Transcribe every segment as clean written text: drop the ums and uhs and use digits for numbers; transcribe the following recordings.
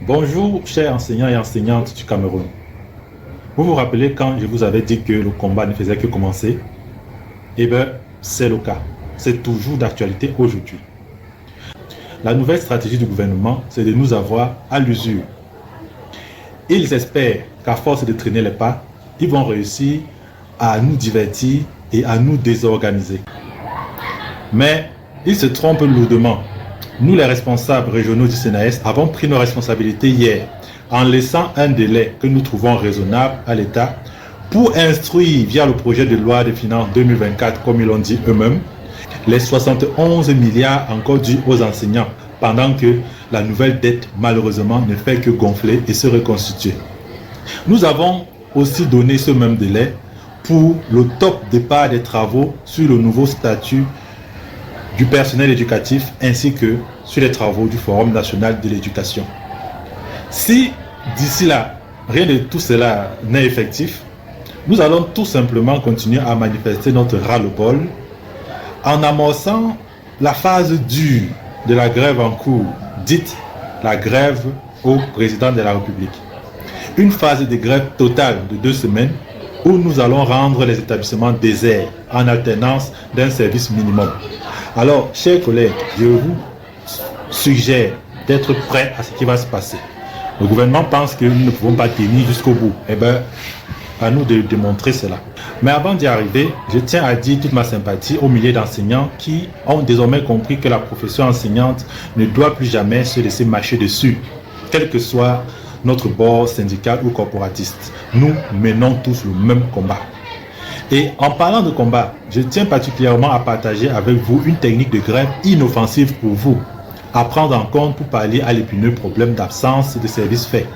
Bonjour, chers enseignants et enseignantes du Cameroun. Vous vous rappelez quand je vous avais dit que le combat ne faisait que commencer? Eh bien, c'est le cas. C'est toujours d'actualité aujourd'hui. La nouvelle stratégie du gouvernement, c'est de nous avoir à l'usure. Ils espèrent qu'à force de traîner les pas, ils vont réussir à nous divertir et à nous désorganiser. Mais ils se trompent lourdement. Nous, les responsables régionaux du CNAS, avons pris nos responsabilités hier en laissant un délai que nous trouvons raisonnable à l'État pour instruire via le projet de loi de finances 2024, comme ils l'ont dit eux-mêmes, les 71 milliards encore dus aux enseignants, pendant que la nouvelle dette, malheureusement, ne fait que gonfler et se reconstituer. Nous avons aussi donné ce même délai pour le top départ des travaux sur le nouveau statut du personnel éducatif ainsi que sur les travaux du Forum national de l'éducation. Si d'ici là, rien de tout cela n'est effectif, nous allons tout simplement continuer à manifester notre ras-le-bol en amorçant la phase dure de la grève en cours, dite la grève au président de la République. Une phase de grève totale de 2 semaines où nous allons rendre les établissements déserts en alternance d'un service minimum. Alors, chers collègues, je vous suggère d'être prêts à ce qui va se passer. Le gouvernement pense que nous ne pouvons pas tenir jusqu'au bout. Eh bien, à nous de démontrer cela. Mais avant d'y arriver, je tiens à dire toute ma sympathie aux milliers d'enseignants qui ont désormais compris que la profession enseignante ne doit plus jamais se laisser mâcher dessus, quel que soit notre bord syndical ou corporatiste. Nous menons tous le même combat. Et en parlant de combat, je tiens particulièrement à partager avec vous une technique de grève inoffensive pour vous, à prendre en compte pour pallier à l'épineux problème d'absence de services faits,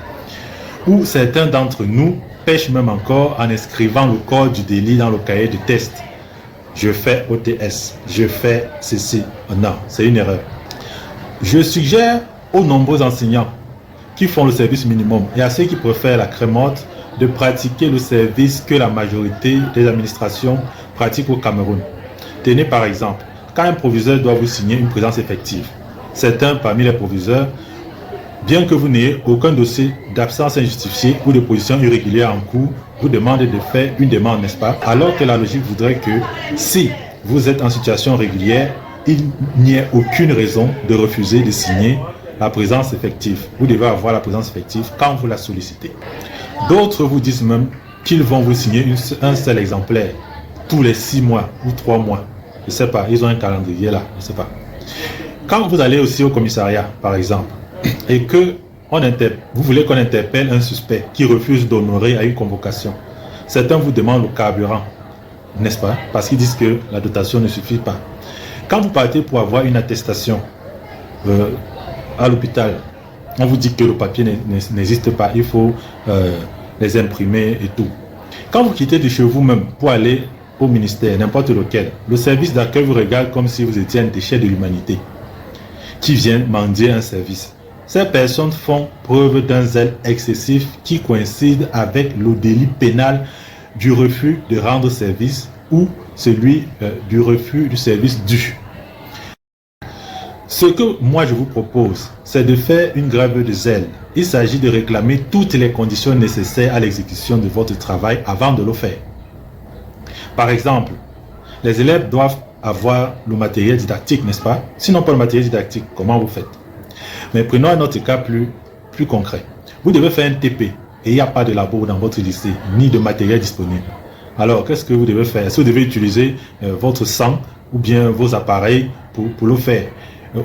où certains d'entre nous pêchent même encore en inscrivant le corps du délit dans le cahier de test. Je fais OTS, je fais ceci. Non, c'est une erreur. Je suggère aux nombreux enseignants qui font le service minimum et à ceux qui préfèrent la crémote de pratiquer le service que la majorité des administrations pratiquent au Cameroun. Tenez par exemple, quand un proviseur doit vous signer une présence effective, certains parmi les proviseurs, bien que vous n'ayez aucun dossier d'absence injustifiée ou de position irrégulière en cours, vous demandent de faire une demande, n'est-ce pas? Alors que la logique voudrait que si vous êtes en situation régulière, il n'y ait aucune raison de refuser de signer la présence effective. Vous devez avoir la présence effective quand vous la sollicitez. D'autres vous disent même qu'ils vont vous signer un seul exemplaire tous les 6 mois ou 3 mois. Je ne sais pas, ils ont un calendrier là, je ne sais pas. Quand vous allez aussi au commissariat, par exemple, et que vous voulez qu'on interpelle un suspect qui refuse d'honorer à une convocation, certains vous demandent le carburant, n'est-ce pas? Parce qu'ils disent que la dotation ne suffit pas. Quand vous partez pour avoir une attestation à l'hôpital, on vous dit que le papier n'existe pas, il faut les imprimer et tout. Quand vous quittez de chez vous-même pour aller au ministère, n'importe lequel, le service d'accueil vous regarde comme si vous étiez un déchet de l'humanité qui vient mendier un service. Ces personnes font preuve d'un zèle excessif qui coïncide avec le délit pénal du refus de rendre service ou celui du refus du service dû. Ce que moi je vous propose, c'est de faire une grève de zèle. Il s'agit de réclamer toutes les conditions nécessaires à l'exécution de votre travail avant de le faire. Par exemple, les élèves doivent avoir le matériel didactique, n'est-ce pas? Sinon pas le matériel didactique, comment vous faites? Mais prenons un autre cas plus concret. Vous devez faire un TP et il n'y a pas de labo dans votre lycée, ni de matériel disponible. Alors, qu'est-ce que vous devez faire? Est-ce que vous devez utiliser votre sang ou bien vos appareils pour le faire?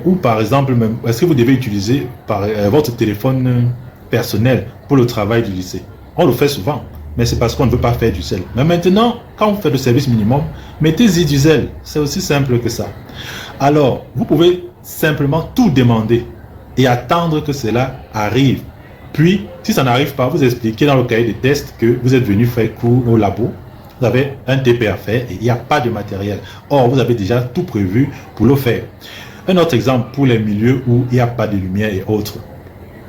Ou par exemple, est-ce que vous devez utiliser votre téléphone personnel pour le travail du lycée? On le fait souvent, mais c'est parce qu'on ne veut pas faire du zèle. Mais maintenant, quand vous faites le service minimum, mettez-y du zèle. C'est aussi simple que ça. Alors, vous pouvez simplement tout demander et attendre que cela arrive. Puis, si ça n'arrive pas, vous expliquez dans le cahier de test que vous êtes venu faire cours au labo, vous avez un TP à faire et il n'y a pas de matériel. Or, vous avez déjà tout prévu pour le faire. Un autre exemple pour les milieux où il n'y a pas de lumière et autres.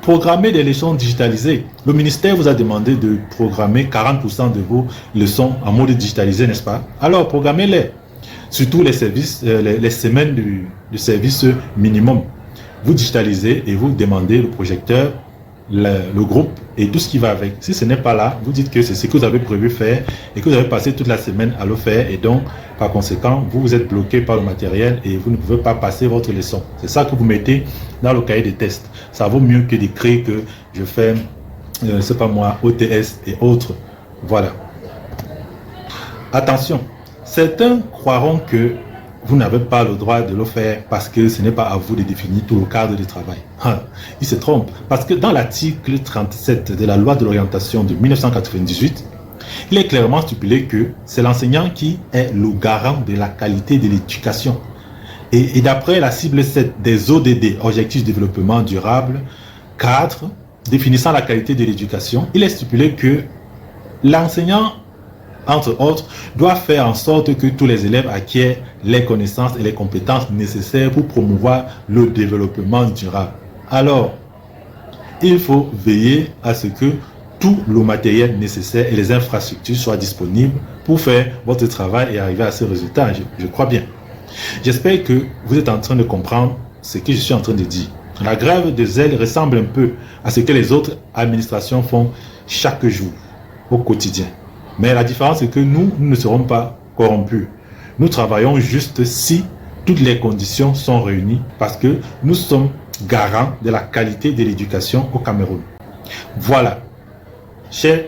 Programmer des leçons digitalisées. Le ministère vous a demandé de programmer 40% de vos leçons en mode digitalisé, n'est-ce pas? Alors, programmez-les. Surtout les services, les semaines du service minimum. Vous digitalisez et vous demandez le projecteur le groupe et tout ce qui va avec. Si ce n'est pas là, vous dites que c'est ce que vous avez prévu faire et que vous avez passé toute la semaine à le faire et donc, par conséquent, vous êtes bloqué par le matériel et vous ne pouvez pas passer votre leçon. C'est ça que vous mettez dans le cahier des tests. Ça vaut mieux que d'écrire que je fais, c'est pas moi, OTS et autres. Voilà. Attention, certains croiront que vous n'avez pas le droit de le faire parce que ce n'est pas à vous de définir tout le cadre du travail. Ils se trompent. Parce que dans l'article 37 de la loi de l'orientation de 1998, il est clairement stipulé que c'est l'enseignant qui est le garant de la qualité de l'éducation. Et d'après la cible 7 des ODD, Objectifs de développement durable, 4, définissant la qualité de l'éducation, il est stipulé que l'enseignant, entre autres, doit faire en sorte que tous les élèves acquièrent les connaissances et les compétences nécessaires pour promouvoir le développement durable. Alors, il faut veiller à ce que tout le matériel nécessaire et les infrastructures soient disponibles pour faire votre travail et arriver à ce résultat. Je crois bien. J'espère que vous êtes en train de comprendre ce que je suis en train de dire. La grève de zèle ressemble un peu à ce que les autres administrations font chaque jour, au quotidien. Mais la différence, c'est que nous ne serons pas corrompus. Nous travaillons juste si toutes les conditions sont réunies parce que nous sommes garants de la qualité de l'éducation au Cameroun. Voilà. Chers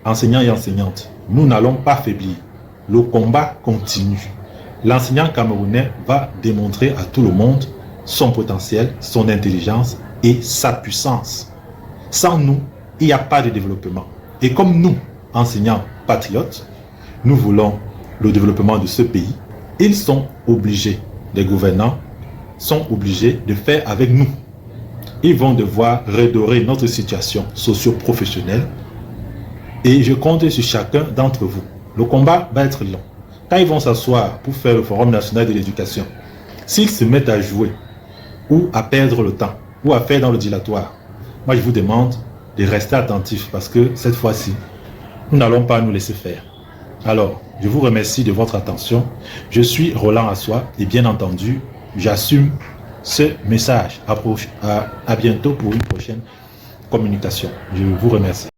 enseignants et enseignantes, nous n'allons pas faiblir. Le combat continue. L'enseignant camerounais va démontrer à tout le monde son potentiel, son intelligence et sa puissance. Sans nous, il n'y a pas de développement. Et comme nous, enseignants patriotes, nous voulons le développement de ce pays, ils sont obligés, les gouvernants sont obligés de faire avec nous. Ils vont devoir redorer notre situation socio-professionnelle et je compte sur chacun d'entre vous. Le combat va être long. Quand ils vont s'asseoir pour faire le Forum national de l'éducation, s'ils se mettent à jouer ou à perdre le temps ou à faire dans le dilatoire, moi je vous demande de rester attentifs parce que cette fois-ci, nous n'allons pas nous laisser faire. Alors, je vous remercie de votre attention. Je suis Roland Assois et bien entendu, j'assume ce message. À bientôt pour une prochaine communication. Je vous remercie.